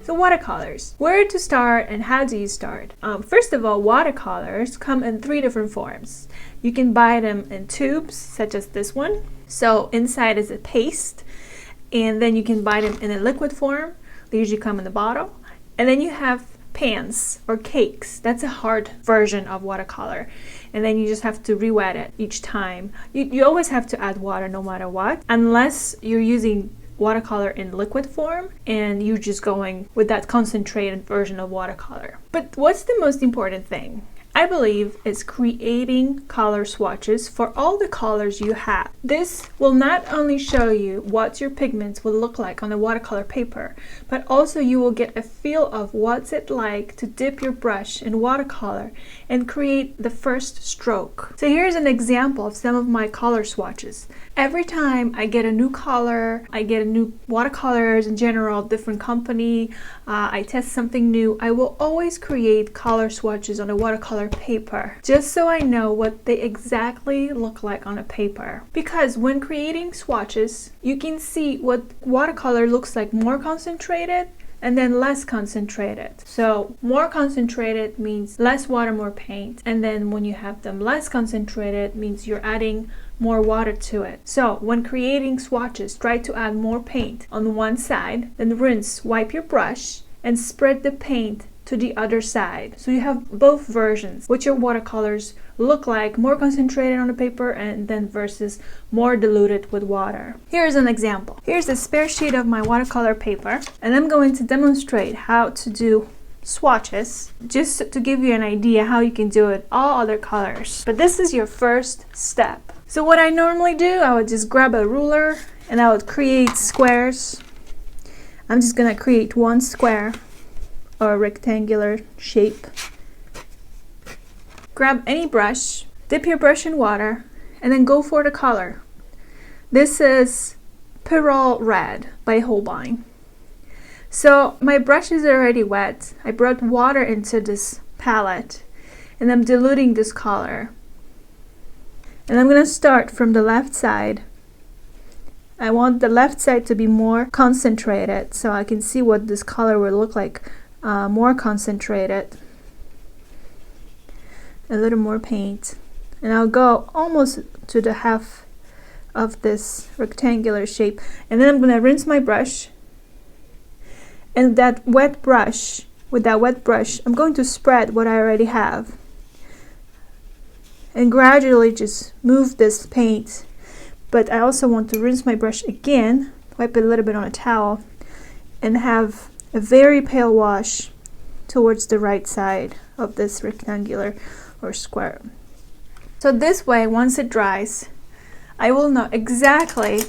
So watercolors, where to start and how do you start? First of all, watercolors come in 3 different forms. You can buy them in tubes, such as this one. So inside is a paste, and then you can buy them in a liquid form. They usually come in a bottle. And then you have pans or cakes. That's a hard version of watercolor. And then you just have to re-wet it each time. You always have to add water no matter what, unless you're using watercolor in liquid form and you're just going with that concentrated version of watercolor. But what's the most important thing? I believe is creating color swatches for all the colors you have. This will not only show you what your pigments will look like on a watercolor paper, but also you will get a feel of what's it like to dip your brush in watercolor and create the first stroke. So here's an example of some of my color swatches. Every time I get a new color, I get a new watercolors in general, different company, I test something new, I will always create color swatches on a watercolor paper, just so I know what they exactly look like on a paper. Because when creating swatches, you can see what watercolor looks like more concentrated and then less concentrated. So more concentrated means less water, more paint. And then when you have them less concentrated means you're adding more water to it. So when creating swatches, try to add more paint on one side, then rinse, wipe your brush, and spread the paint to the other side. So you have both versions, what your watercolors look like, more concentrated on the paper and then versus more diluted with water. Here's an example. Here's a spare sheet of my watercolor paper, and I'm going to demonstrate how to do swatches, just to give you an idea how you can do it all other colors. But this is your first step. So what I normally do, I would just grab a ruler and I would create squares. I'm just gonna create one square or a rectangular shape. Grab any brush, dip your brush in water, and then go for the color. This is Pyrrole Red by Holbein. So my brush is already wet. I brought water into this palette and I'm diluting this color. And I'm gonna start from the left side. I want the left side to be more concentrated so I can see what this color will look like. More concentrated, a little more paint, and I'll go almost to the half of this rectangular shape, and then I'm going to rinse my brush, and with that wet brush I'm going to spread what I already have and gradually just move this paint. But I also want to rinse my brush again, wipe it a little bit on a towel, and have a very pale wash towards the right side of this rectangular or square. So this way, once it dries, I will know exactly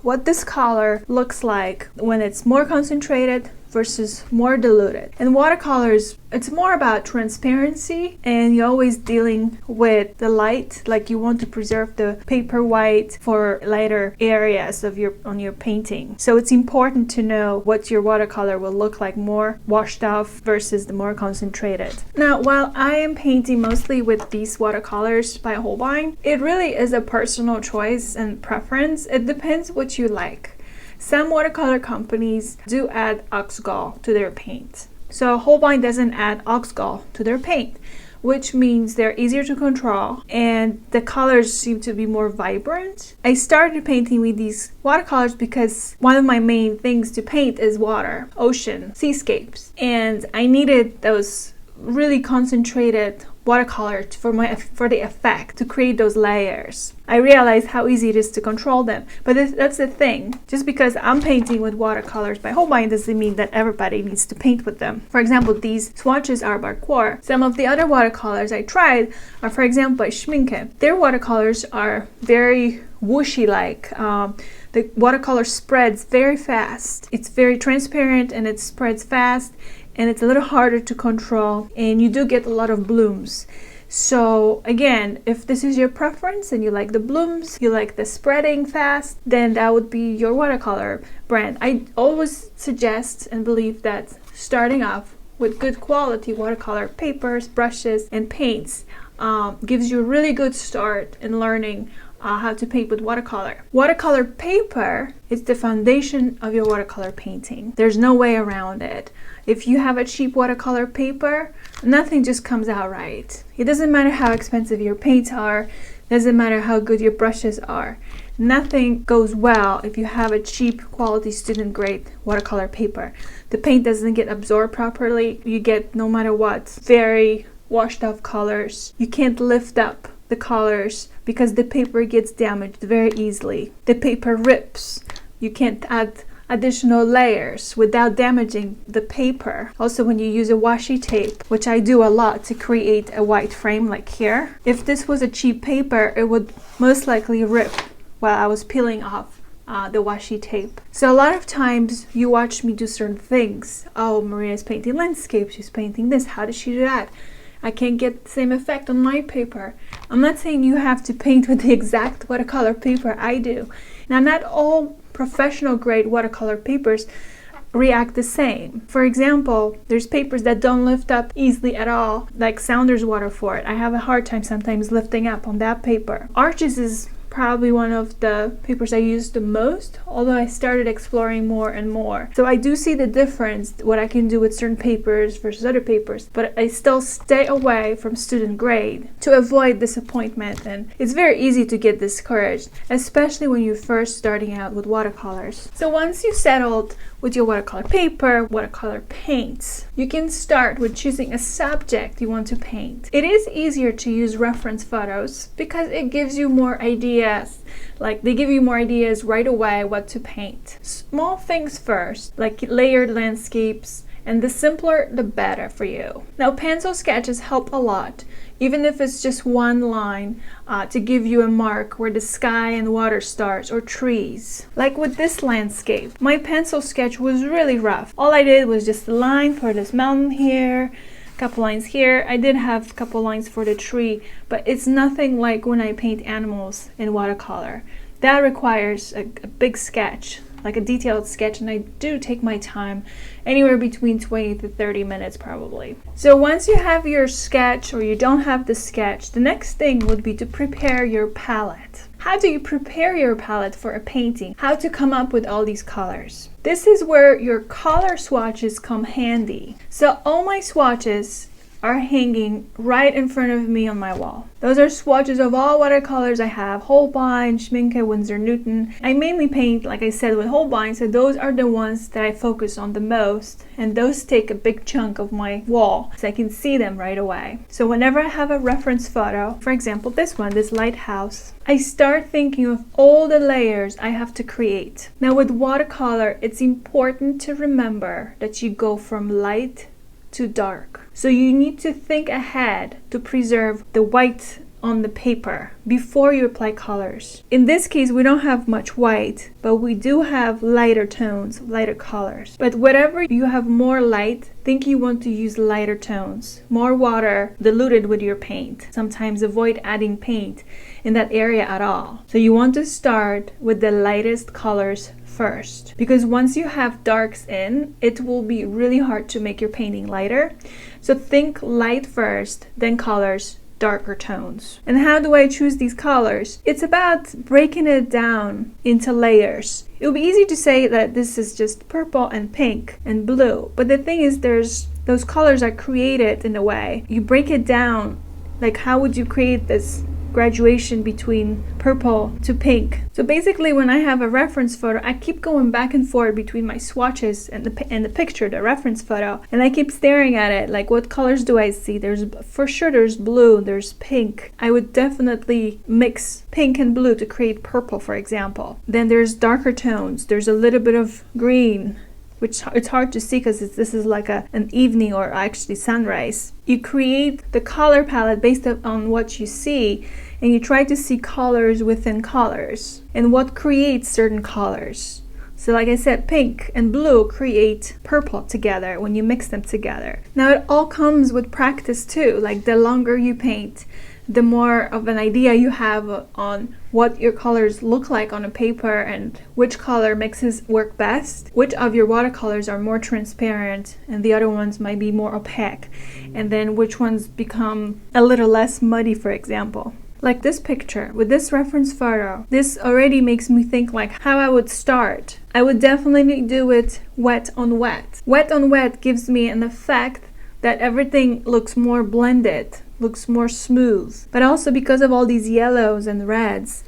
what this color looks like when it's more concentrated versus more diluted. And watercolors, it's more about transparency, and you're always dealing with the light, like you want to preserve the paper white for lighter areas of on your painting. So it's important to know what your watercolor will look like, more washed off versus the more concentrated. Now, while I am painting mostly with these watercolors by Holbein, it really is a personal choice and preference. It depends what you like. Some watercolor companies do add oxgall to their paint. So Holbein doesn't add oxgall to their paint, which means they're easier to control and the colors seem to be more vibrant. I started painting with these watercolors because one of my main things to paint is water, ocean, seascapes, and I needed those really concentrated watercolor for the effect, to create those layers. I realized how easy it is to control them, but that's the thing. Just because I'm painting with watercolors by Holbein doesn't mean that everybody needs to paint with them. For example, these swatches are by Quar. Some of the other watercolors I tried are, for example, by Schminke. Their watercolors are very whooshy like. The watercolor spreads very fast. It's very transparent and it spreads fast, and it's a little harder to control, and you do get a lot of blooms. So again, if this is your preference and you like the blooms, you like the spreading fast, then that would be your watercolor brand. I always suggest and believe that starting off with good quality watercolor papers, brushes, and paints gives you a really good start in learning how to paint with watercolor. Watercolor paper is the foundation of your watercolor painting. There's no way around it. If you have a cheap watercolor paper, nothing just comes out right. It doesn't matter how expensive your paints are, doesn't matter how good your brushes are. Nothing goes well if you have a cheap quality student grade watercolor paper. The paint doesn't get absorbed properly. You get, no matter what, very washed off colors. You can't lift up the colors because the paper gets damaged very easily. The paper rips. You can't add additional layers without damaging the paper. Also, when you use a washi tape, which I do a lot to create a white frame like here, if this was a cheap paper, it would most likely rip while I was peeling off the washi tape. So a lot of times you watch me do certain things. Oh, Maria's painting landscape, she's painting this, how does she do that? I can't get the same effect on my paper. I'm not saying you have to paint with the exact watercolor paper I do. Now, not all professional grade watercolor papers react the same. For example, there's papers that don't lift up easily at all, like Saunders Waterford. I have a hard time sometimes lifting up on that paper. Arches is probably one of the papers I use the most, although I started exploring more and more. So I do see the difference, what I can do with certain papers versus other papers, but I still stay away from student grade to avoid disappointment, and it's very easy to get discouraged, especially when you're first starting out with watercolors. So once you've settled with your watercolor paper, watercolor paints, you can start with choosing a subject you want to paint. It is easier to use reference photos because it gives you more ideas. Like, they give you more ideas right away what to paint. Small things first, like layered landscapes, and the simpler the better for you. Now, pencil sketches help a lot, even if it's just one line to give you a mark where the sky and water starts, or trees. Like with this landscape, my pencil sketch was really rough. All I did was just a line for this mountain here, a couple lines here. I did have a couple lines for the tree, but it's nothing like when I paint animals in watercolor. That requires a big sketch, like a detailed sketch, and I do take my time, anywhere between 20 to 30 minutes probably. So once you have your sketch, or you don't have the sketch, the next thing would be to prepare your palette. How do you prepare your palette for a painting? How to come up with all these colors? This is where your color swatches come handy. So all my swatches are hanging right in front of me on my wall. Those are swatches of all watercolors I have: Holbein, Schmincke, Winsor Newton. I mainly paint, like I said, with Holbein, so those are the ones that I focus on the most, and those take a big chunk of my wall, so I can see them right away. So whenever I have a reference photo, for example this one, this lighthouse, I start thinking of all the layers I have to create. Now with watercolor, it's important to remember that you go from light to dark. So you need to think ahead to preserve the white on the paper before you apply colors. In this case, we don't have much white, but we do have lighter tones, lighter colors. But whatever you have more light, think you want to use lighter tones, more water diluted with your paint. Sometimes avoid adding paint in that area at all. So you want to start with the lightest colors first, because once you have darks in, it will be really hard to make your painting lighter. So think light first, then colors, darker tones. And how do I choose these colors? It's about breaking it down into layers. It would be easy to say that this is just purple and pink and blue, but the thing is, those colors are created in a way. You break it down, like how would you create this graduation between purple to pink? So basically, when I have a reference photo, I keep going back and forth between my swatches and the picture, the reference photo, and I keep staring at it, like, what colors do I see? There's blue, there's pink. I would definitely mix pink and blue to create purple, for example. Then there's darker tones, there's a little bit of green, which it's hard to see because this is like an evening or actually sunrise. You create the color palette based on what you see, and you try to see colors within colors and what creates certain colors. So like I said, pink and blue create purple together when you mix them together. Now it all comes with practice too. Like the longer you paint, the more of an idea you have on what your colors look like on a paper and which color mixes work best, which of your watercolors are more transparent and the other ones might be more opaque, and then which ones become a little less muddy, for example. Like this picture with this reference photo, this already makes me think like how I would start. I would definitely do it wet on wet. Wet on wet gives me an effect that everything looks more blended, looks more smooth. But also because of all these yellows and reds,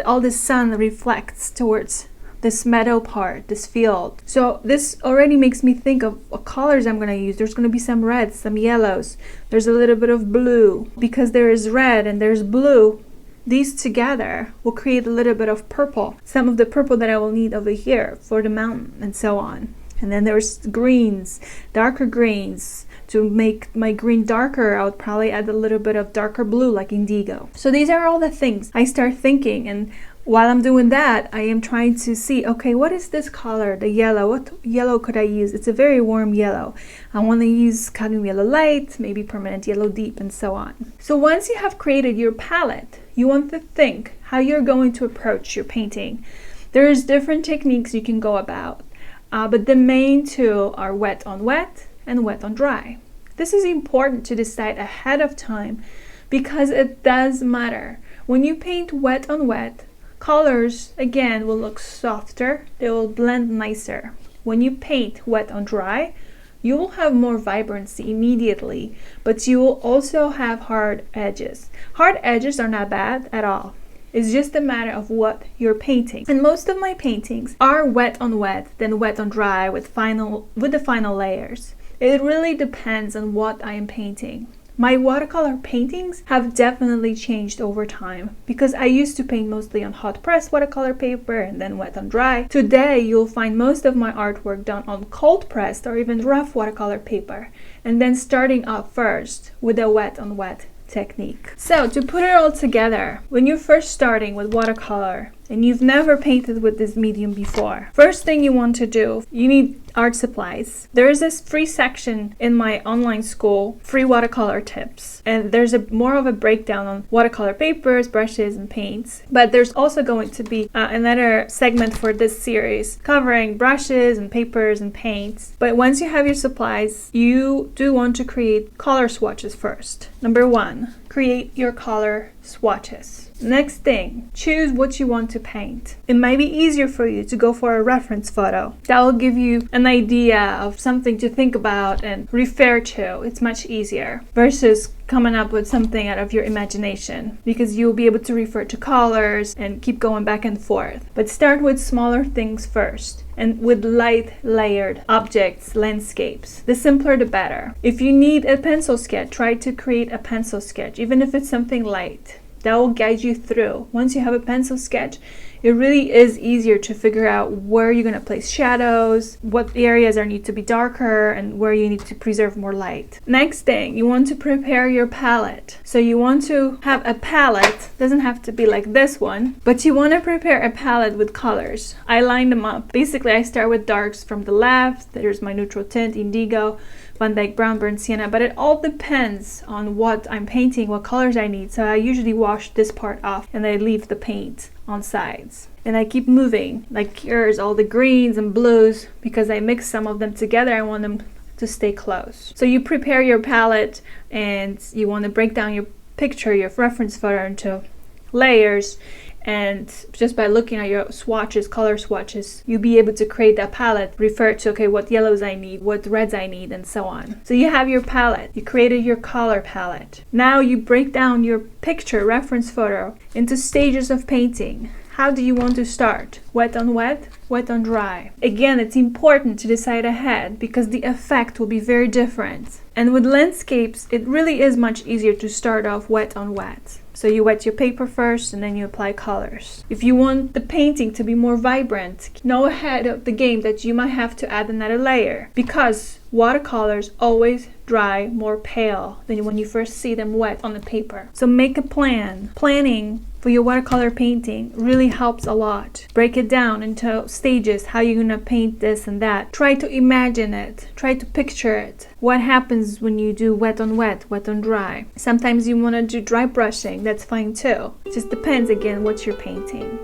all the sun reflects towards this meadow part, this field. So this already makes me think of what colors I'm going to use. There's going to be some reds, some yellows. There's a little bit of blue. Because there is red and there's blue, these together will create a little bit of purple. Some of the purple that I will need over here for the mountain and so on. And then there's greens, darker greens. To make my green darker, I would probably add a little bit of darker blue like indigo. So these are all the things I start thinking, and while I'm doing that, I am trying to see, okay, what is this color, the yellow? What yellow could I use? It's a very warm yellow. I want to use cadmium yellow light, maybe permanent yellow deep, and so on. So once you have created your palette, you want to think how you're going to approach your painting. There's different techniques you can go about, but the main two are wet on wet and wet on dry. This is important to decide ahead of time because it does matter. When you paint wet on wet, colors again will look softer, they will blend nicer. When you paint wet on dry, you will have more vibrancy immediately, but you will also have hard edges. Hard edges are not bad at all. It's just a matter of what you're painting. And most of my paintings are wet on wet, then wet on dry with the final layers. It really depends on what I am painting. My watercolor paintings have definitely changed over time because I used to paint mostly on hot press watercolor paper and then wet on dry. Today you'll find most of my artwork done on cold pressed or even rough watercolor paper, and then starting off first with a wet on wet technique. So to put it all together, when you're first starting with watercolor and you've never painted with this medium before, first thing you want to do, you need art supplies. There is this free section in my online school, free watercolor tips, and there's more of a breakdown on watercolor papers, brushes, and paints. But there's also going to be another segment for this series covering brushes and papers and paints. But once you have your supplies, you do want to create color swatches first. Number one, create your color swatches. Next thing, choose what you want to paint. It might be easier for you to go for a reference photo. That will give you an idea of something to think about and refer to. It's much easier versus coming up with something out of your imagination, because you'll be able to refer to colors and keep going back and forth. But start with smaller things first and with light layered objects, landscapes. The simpler the better. If you need a pencil sketch, try to create a pencil sketch, even if it's something light. That will guide you through. Once you have a pencil sketch, it really is easier to figure out where you're going to place shadows, what areas need to be darker, and where you need to preserve more light. Next thing, you want to prepare your palette. So you want to have a palette, doesn't have to be like this one, but you want to prepare a palette with colors. I line them up. Basically, I start with darks from the left. There's my neutral tint, indigo, Van Dyke brown, burnt sienna, but it all depends on what I'm painting, what colors I need. So I usually wash this part off and I leave the paint on sides. And I keep moving. Like here's all the greens and blues because I mix some of them together. I want them to stay close. So you prepare your palette and you want to break down your picture, your reference photo into layers. And just by looking at your swatches, color swatches, you'll be able to create a palette, refer to, okay, what yellows I need, what reds I need, and so on. So you have your palette. You created your color palette. Now you break down your picture, reference photo, into stages of painting. How do you want to start? Wet on wet, wet on dry. Again, it's important to decide ahead because the effect will be very different. And with landscapes, it really is much easier to start off wet on wet. So you wet your paper first and then you apply colors. If you want the painting to be more vibrant, know ahead of the game that you might have to add another layer because watercolors always dry more pale than when you first see them wet on the paper. So make a plan. Planning for your watercolor painting really helps a lot. Break it down into stages, how you're gonna paint this and that. Try to imagine it. Try to picture it. What happens when you do wet on wet, wet on dry? Sometimes you wanna do dry brushing, that's fine too. It just depends again what you're painting.